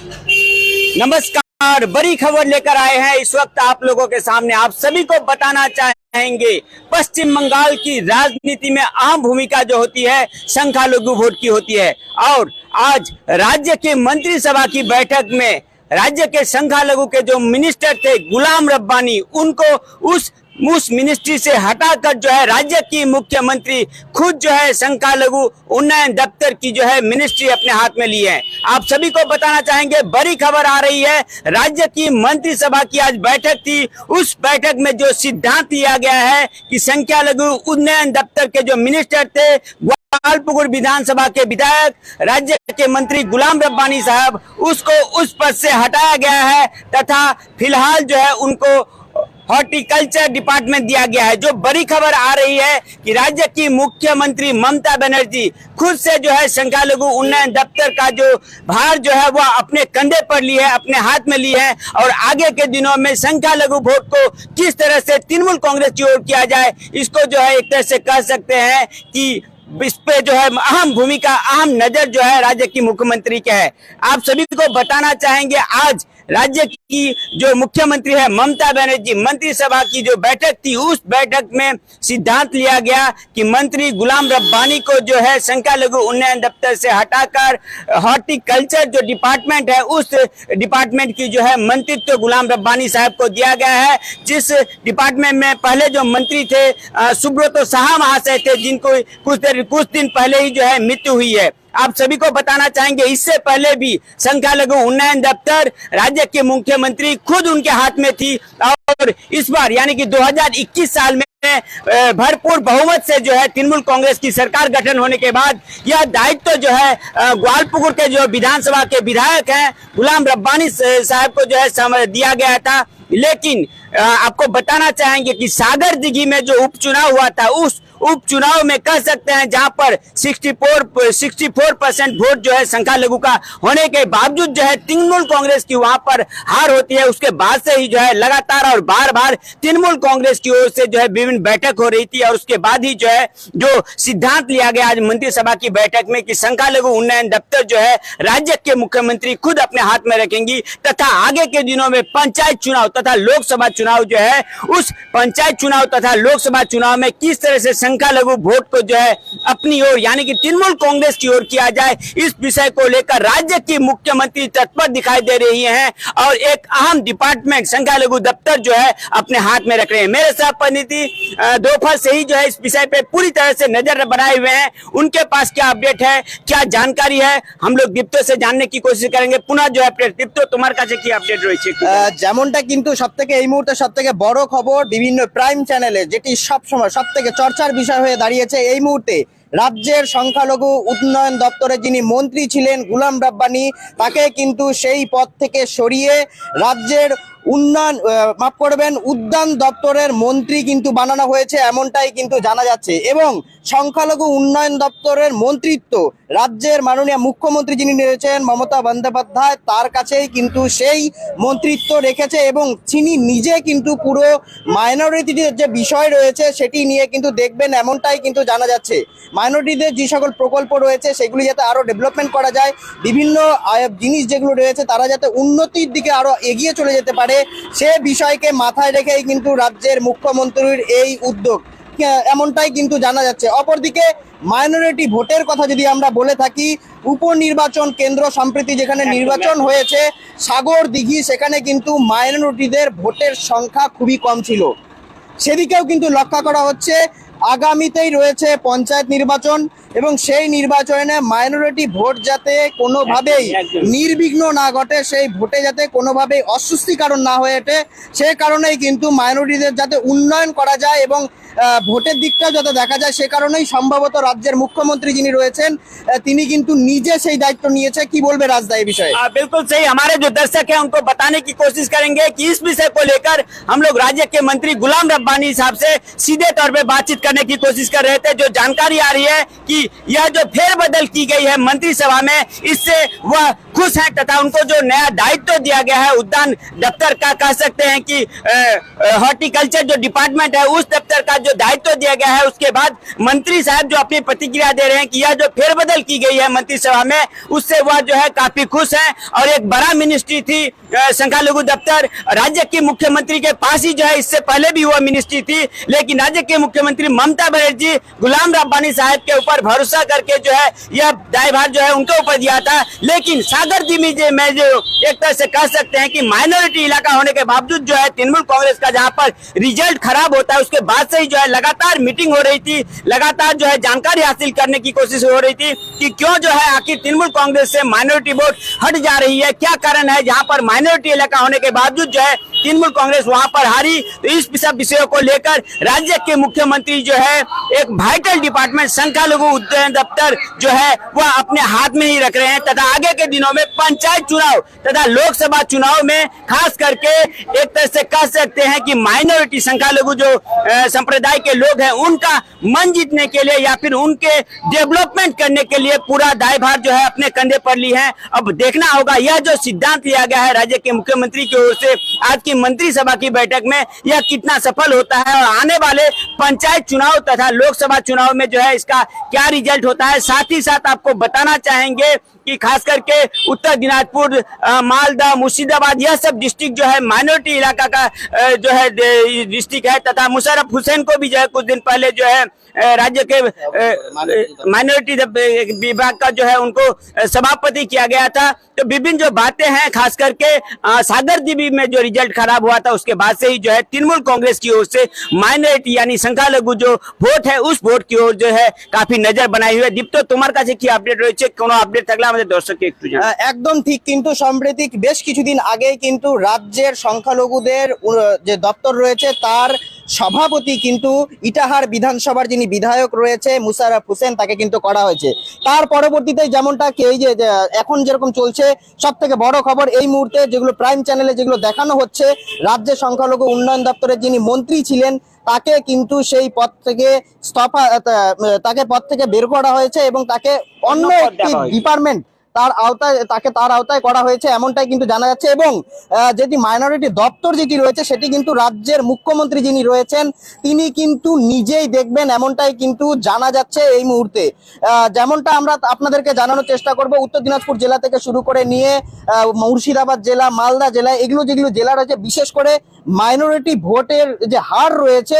नमस्कार, बड़ी खबर लेकर आए हैं इस वक्त आप लोगों के सामने। आप सभी को बताना चाहेंगे, पश्चिम बंगाल की राजनीति में अहम भूमिका जो होती है संख्यालघु वोट की होती है। और आज राज्य के मंत्रिसभा की बैठक में राज्य के संख्यालघु के जो मिनिस्टर थे गुलाम रब्बानी, उनको उस मिनिस्ट्री से हटाकर जो है राज्य की मुख्यमंत्री खुद जो है संख्यालघु उन्नयन दफ्तर की जो है मिनिस्ट्री अपने हाथ में ली है। आप सभी को बताना चाहेंगे, बड़ी खबर आ रही है, राज्य की मंत्रिसभा की आज बैठक थी। उस बैठक में जो सिद्धांत लिया गया है कि संख्यालघु उन्नयन दफ्तर के जो मिनिस्टर थे गोपालपुर विधानसभा के विधायक राज्य के मंत्री गुलाम रब्बानी साहब, उसको उस पद से हटाया गया है तथा फिलहाल जो है उनको हॉर्टिकल्चर डिपार्टमेंट दिया गया है। जो बड़ी खबर आ रही है कि राज्य की मुख्यमंत्री ममता बनर्जी खुद से जो है संख्यालघु उन्नयन दफ्तर का जो भार जो है वह अपने कंधे पर ली है, अपने हाथ में ली है। और आगे के दिनों में संख्यालघु वोट को किस तरह से तृणमूल कांग्रेस की ओर किया जाए, इसको जो है एक तरह से कह सकते हैं कि इस पे जो है अहम भूमिका, अहम नजर जो है राज्य की मुख्यमंत्री का है। आप सभी को बताना चाहेंगे, आज राज्य की जो मुख्यमंत्री है ममता बनर्जी, मंत्रिसभा की जो बैठक थी, उस बैठक में सिद्धांत लिया गया कि मंत्री गुलाम रब्बानी को जो है संख्यालघु उन्नयन दफ्तर से हटाकर हॉर्टिकल्चर जो डिपार्टमेंट है उस डिपार्टमेंट की जो है मंत्रित्व गुलाम रब्बानी साहब को दिया गया है। जिस डिपार्टमेंट में पहले जो मंत्री थे सुब्रतो साहा महाशय थे, जिनको कुछ दिन पहले ही जो है मृत्यु हुई है। आप सभी को बताना चाहेंगे, इससे पहले भी संख्यालघु उन्नयन दफ्तर राज्य के मुख्यमंत्री खुद उनके हाथ में थी। और इस बार यानी कि 2021 साल में भरपूर बहुमत से जो है तृणमूल कांग्रेस की सरकार गठन होने के बाद यह दायित्व जो है गोपालपुर के जो विधानसभा के विधायक हैं गुलाम रब्बानी साहब को जो है दिया गया था। लेकिन आपको बताना चाहेंगे कि सागर दिघी में जो उपचुनाव हुआ था, उस उपचुनाव में कह सकते हैं जहां पर 64% वोट जो है संख्यालघु का होने के बावजूद जो है तृणमूल कांग्रेस की वहां पर हार होती है। उसके बाद से ही जो है लगातार और बार बार तृणमूल कांग्रेस की ओर से जो है विभिन्न बैठक हो रही थी। और उसके बाद ही जो है जो सिद्धांत लिया गया आज मंत्रिसभा की बैठक में कि संख्यालघु उन्नयन दफ्तर जो है राज्य के मुख्यमंत्री खुद अपने हाथ में रखेंगी तथा आगे के दिनों में पंचायत चुनाव तथा लोकसभा चुनाव जो है, उस पंचायत चुनाव तथा लोकसभा चुनाव में किस तरह से संख्यालघु वोट को जो है अपनी ओर यानी कि तृणमूल कांग्रेस की ओर किया जाए, इस विषय को लेकर राज्य की मुख्यमंत्री तत्पर दिखाई दे रही हैं और एक अहम डिपार्टमेंट संख्यालघु दफ्तर जो है अपने हाथ में रख रहे हैं। मेरे सहप्रतिनिधि दोपहर से ही जो है इस विषय पे पूरी तरह से नजर बनाए हुए हैं। उनके पास क्या अपडेट है, क्या जानकारी है, हम लोग दीप्तो से जानने की कोशिश करेंगे। पुनः जो है दीप्तो, तुम्हार কাছে কি আপডেট রয়েছে? যেমনটা কিন্তু সবথেকে এই মুহূর্তে সবথেকে বড় খবর বিভিন্ন প্রাইম চ্যানেলে যেটি সবসময় সবথেকে চর্চার বিষয় হয়ে দাঁড়িয়েছে এই মুহূর্তে, রাজ্যের সংখ্যালঘু উন্নয়ন দপ্তরে যিনি মন্ত্রী ছিলেন গুলাম রাব্বানি, তাকে কিন্তু সেই পদ থেকে সরিয়ে রাজ্যের উদ্যান দপ্তরের মন্ত্রী কিন্তু বানানো হয়েছে, এমনটাই কিন্তু জানা যাচ্ছে। এবং সংখ্যালঘু উন্নয়ন দপ্তরের মন্ত্রিত্ব রাজ্যের মাননীয় মুখ্যমন্ত্রী যিনি রয়েছেন মমতা বন্দ্যোপাধ্যায়, তার কাছেই কিন্তু সেই মন্ত্রিত্ব রেখেছে এবং তিনি নিজে কিন্তু পুরো মাইনরিটিদের যে বিষয় রয়েছে সেটি নিয়ে কিন্তু দেখবেন, এমনটাই কিন্তু জানা যাচ্ছে। মাইনরিটিদের যে সকল প্রকল্প রয়েছে সেগুলি যাতে আরো ডেভেলপমেন্ট করা যায়, বিভিন্ন জিনিস যেগুলো রয়েছে তারা যাতে উন্নতির দিকে আরো এগিয়ে চলে যেতে পারে, সে বিষয়কে মাথায় রেখেই কিন্তু রাজ্যের মুখ্যমন্ত্রীর এই উদ্যোগ, এমনটাই কিন্তু জানা যাচ্ছে। অপরদিকে মাইনরিটি ভোটের কথা যদি আমরা বলে থাকি, উপনির্বাচন কেন্দ্র সম্প্রতি যেখানে নির্বাচন হয়েছে সাগর দিঘি, সেখানে কিন্তু মাইনরিটিদের ভোটের সংখ্যা খুবই কম ছিল। সেদিকেও কিন্তু লক্ষ্য করা হচ্ছে। আগামীতেই রয়েছে পঞ্চায়েত নির্বাচন এবং সেই নির্বাচনে মাইনরিটি ভোট যাতে কোনোভাবেই নির্বিঘ্ন না ঘটে, সেই ভোটে যাতে কোনোভাবেই অস্বস্তিকর না হয়ে ওঠে, সে কারণেই কিন্তু মাইনরিটিদের যাতে উন্নয়ন করা যায় এবং ভোটের দিকটা যাতে দেখা যায়, সে কারণেই সম্ভবত রাজ্যের মুখ্যমন্ত্রী যিনি রয়েছেন তিনি কিন্তু নিজে সেই দায়িত্ব নিয়েছে। কি বলবে রাজদা এই বিষয়ে? बिल्कुल सही। हमारे जो दर्शक हैं उनको बताने की कोशिश करेंगे कि इस विषय को लेकर हम लोग राज्य के मंत्री गुलाम रब्बानी साहब से सीधे तौर पे बातचीत करने की कोशिश कर रहे थे। जो जानकारी आ रही है कि यह जो फेरबदल की गई है मंत्रिसभा में, इससे वह खुश हैं तथा उनको जो नया दायित्व दिया गया है उद्यान दफ्तर का, कह सकते हैं कि हॉर्टिकल्चर जो डिपार्टमेंट है उस दफ्तर दफ्तर का जो दायित्व दिया गया है, उसके बाद मंत्री साहब जो अपनी प्रतिक्रिया दे रहे हैं कि यह जो फेरबदल की गई है मंत्रिसभा में, उससे वह जो है काफी खुश हैं। और एक बड़ा मिनिस्ट्री थी संख्यालघु दफ्तर, राज्य के मुख्यमंत्री के पास ही जो है इससे पहले भी वह मिनिस्ट्री थी, लेकिन राज्य के मुख्यमंत्री ममता बनर्जी गुलाम रब्बानी साहब के ऊपर भरोसा करके जो है यह दायभार जो है उनके ऊपर दिया था। लेकिन सागर दिमी में जो एक तरह से कह सकते हैं कि माइनॉरिटी इलाका होने के बावजूद जो है तृणमूल कांग्रेस का जहां पर रिजल्ट खराब होता है, उसके बाद से ही जो है लगातार मीटिंग हो रही थी, लगातार जो है जानकारी हासिल करने की कोशिश हो रही थी कि क्यों जो है आखिर तृणमूल कांग्रेस से माइनॉरिटी वोट हट जा रही है, क्या कारण है जहां पर माइनॉरिटी इलाका होने के बावजूद जो है तृणमूल कांग्रेस वहां पर हारी। तो इस सब विषयों को लेकर राज्य के मुख्यमंत्री जो है एक वाइटल डिपार्टमेंट संख्यालघु उन्नयन दफ्तर जो है वह अपने हाथ में ही रख रहे हैं, तथा आगे के दिनों में पंचायत चुनाव तथा लोकसभा चुनाव में खास करके एक तरह से कह सकते हैं कि माइनॉरिटी संख्यालघु जो संप्रदाय के लोग हैं उनका मन जीतने के लिए या फिर उनके डेवलपमेंट करने के लिए पूरा दायभार जो है अपने कंधे पर ली है। अब देखना होगा यह जो सिद्धांत लिया गया है राज्य के मुख्यमंत्री की ओर से आज की मंत्रिसभा की बैठक में, यह कितना सफल होता है और आने वाले पंचायत चुनाव तथा लोकसभा चुनाव में जो है इसका क्या रिजल्ट होता है। साथ ही साथ आपको बताना चाहेंगे कि खास करके उत्तर दिनाजपुर, मालदा, मुर्शिदाबाद यह सब डिस्ट्रिक्ट जो है माइनॉरिटी इलाका का जो है डिस्ट्रिक्ट है, तथा मुशर्रफ हुसैन को भी जो है कुछ दिन पहले जो है राज्य के माइनॉरिटी विभाग का जो है उनको सभापति किया गया था। तो विभिन्न जो बातें हैं खास करके सागर दिवी में जो रिजल्ट खराब हुआ था उसके बाद से ही जो है तृणमूल कांग्रेस की ओर से माइनॉरिटी यानी संख्यालघु जो वोट है उस वोट की ओर जो है काफी नजर बनाई हुई है। दीप्त তোমার কাছে কি আপডেট রয়েছে, কোনো আপডেট থাকলে আমাদের দর্শককে একটু জানান। একদম ঠিক, কিন্তু সম্প্রতি বেশ কিছুদিন আগে কিন্তু রাজ্যের সংখ্যালঘুদের যে দপ্তর রয়েছে তার সভাপতি কিন্তু ইটাহার বিধানসভার যিনি বিধায়ক রয়েছে মুশাররফ হোসেন তাকে কিন্তু করা হয়েছে। তার পরবর্তীতে যেমনটা এই যে এখন যেরকম চলছে সব থেকে বড় খবর এই মুহূর্তে যেগুলো প্রাইম চ্যানেলে যেগুলো দেখানো হচ্ছে, রাজ্যের সংখ্যালঘু উন্নয়ন দপ্তরের যিনি মন্ত্রী ছিলেন তাকে কিন্তু সেই পদ থেকে তাকে পদ থেকে বের করা হয়েছে এবং তাকে অন্য একটি ডিপার্টমেন্ট তার আওতায় করা হয়েছে এমনটাই কিন্তু জানা যাচ্ছে। এবং যেটি মাইনরিটি দপ্তর যেটি রয়েছে সেটি কিন্তু রাজ্যের মুখ্যমন্ত্রী যিনি রয়েছেন তিনি কিন্তু নিজেই দেখবেন এমনটাই কিন্তু জানা যাচ্ছে এই মুহূর্তে। যেমনটা আমরা আপনাদেরকে জানানোর চেষ্টা করব, উত্তর দিনাজপুর জেলা থেকে শুরু করে নিয়ে মুর্শিদাবাদ জেলা, মালদা জেলা, যেগুলো জেলা রয়েছে বিশেষ করে মাইনরিটি ভোটের যে হার রয়েছে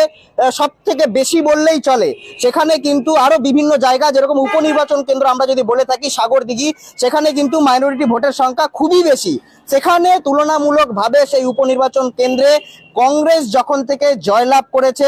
সব থেকে বেশি বললেই চলে। সেখানে কিন্তু আরো বিভিন্ন জায়গা যেরকম উপনির্বাচন কেন্দ্র আমরা যদি বলে থাকি সাগরদিঘি, সেখানে কিন্তু মাইনরিটি ভোটের সংখ্যা খুবই বেশি। সেখানে তুলনামূলকভাবে সেই উপনির্বাচন কেন্দ্রে কংগ্রেস যখন থেকে জয়লাভ করেছে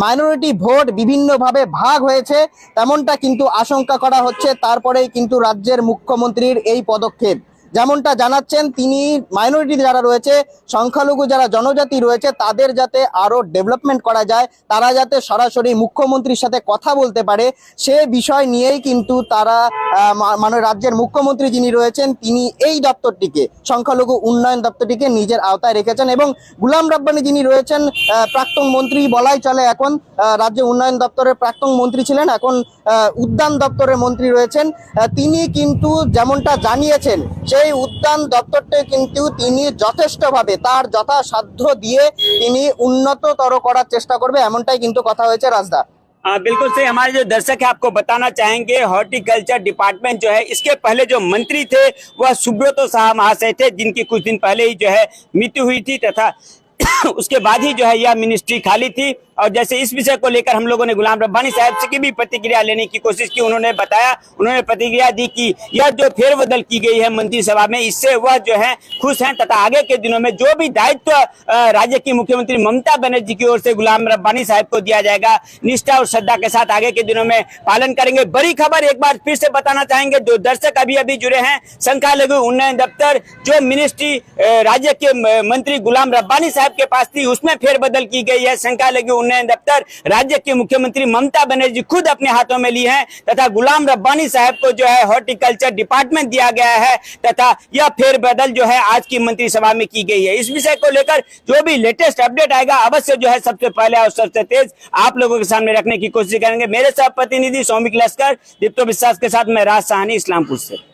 মাইনরিটি ভোট বিভিন্নভাবে ভাগ হয়েছে তেমনটা কিন্তু আশঙ্কা করা হচ্ছে। তারপরেই কিন্তু রাজ্যের মুখ্যমন্ত্রীর এই পদক্ষেপ, যেমনটা জানাচ্ছেন তিনি মাইনরিটি যারা রয়েছে সংখ্যালঘু যারা জনজাতি রয়েছে তাদের যাতে আরো ডেভেলপমেন্ট করা যায়, তারা যাতে সরাসরি মুখ্যমন্ত্রীর সাথে কথা বলতে পারে সে বিষয় নিয়েই কিন্তু তারা মানে রাজ্যের মুখ্যমন্ত্রী যিনি রয়েছেন তিনি এই দপ্তরটিকে সংখ্যালঘু উন্নয়ন দপ্তরটিকে নিজের আওতায় রেখেছেন। এবং গুলাম রাব্বানি যিনি রয়েছেন প্রাক্তন মন্ত্রী বলাই চলে, এখন রাজ্য উন্নয়ন দপ্তরের প্রাক্তন মন্ত্রী ছিলেন, এখন উদ্যান দপ্তরের মন্ত্রী রয়েছেন, তিনি কিন্তু যেমনটা জানিয়েছেন সেই উদ্যান দপ্তরটা কিন্তু তিনি যথেষ্টভাবে তার যথাসাধ্য দিয়ে তিনি উন্নততর করার চেষ্টা করবে এমনটাই কিন্তু কথা হয়েছে রাজদা। बिल्कुल सही। हमारे जो दर्शक है आपको बताना चाहेंगे हॉर्टिकल्चर डिपार्टमेंट जो है इसके पहले जो मंत्री थे वह सुब्रतो शाह महाशय थे, जिनकी कुछ दिन पहले ही जो है मृत्यु हुई थी, तथा उसके बाद ही जो है यह मिनिस्ट्री खाली थी। और जैसे इस विषय को लेकर हम लोगों ने गुलाम रब्बानी साहब से की भी प्रतिक्रिया लेने की कोशिश की, उन्होंने प्रतिक्रिया दी कि यह जो फेरबदल की गई है मंत्रिसभा में इससे वह जो है खुश हैं, तथा आगे के दिनों में जो भी दायित्व राज्य की मुख्यमंत्री ममता बनर्जी की ओर से गुलाम रब्बानी साहब को दिया जाएगा निष्ठा और श्रद्धा के साथ आगे के दिनों में पालन करेंगे। बड़ी खबर एक बार फिर से बताना चाहेंगे, जो दर्शक अभी जुड़े हैं, संख्यालघु उन्नयन दफ्तर जो मिनिस्ट्री राज्य के मंत्री गुलाम रब्बानी साहब के पास थी उसमें फेरबदल की गई है। संख्यालघु उन्नयन दफ्तर राज्य के मुख्यमंत्री ममता बनर्जी खुद अपने हाथों में ली है, तथा गुलाम रब्बानी साहब को जो है हॉर्टिकल्चर डिपार्टमेंट दिया गया है, तथा यह फेरबदल जो है आज की मंत्रिसभा में की गई है। इस विषय को लेकर जो भी लेटेस्ट अपडेट आएगा अवश्य जो है सबसे पहले और सबसे तेज आप लोगों के सामने रखने की कोशिश करेंगे। मेरे सह प्रतिनिधि सौमिक लश्कर, दीप्तो विश्वास के साथ मैं राज साहनी, इस्लामपुर से।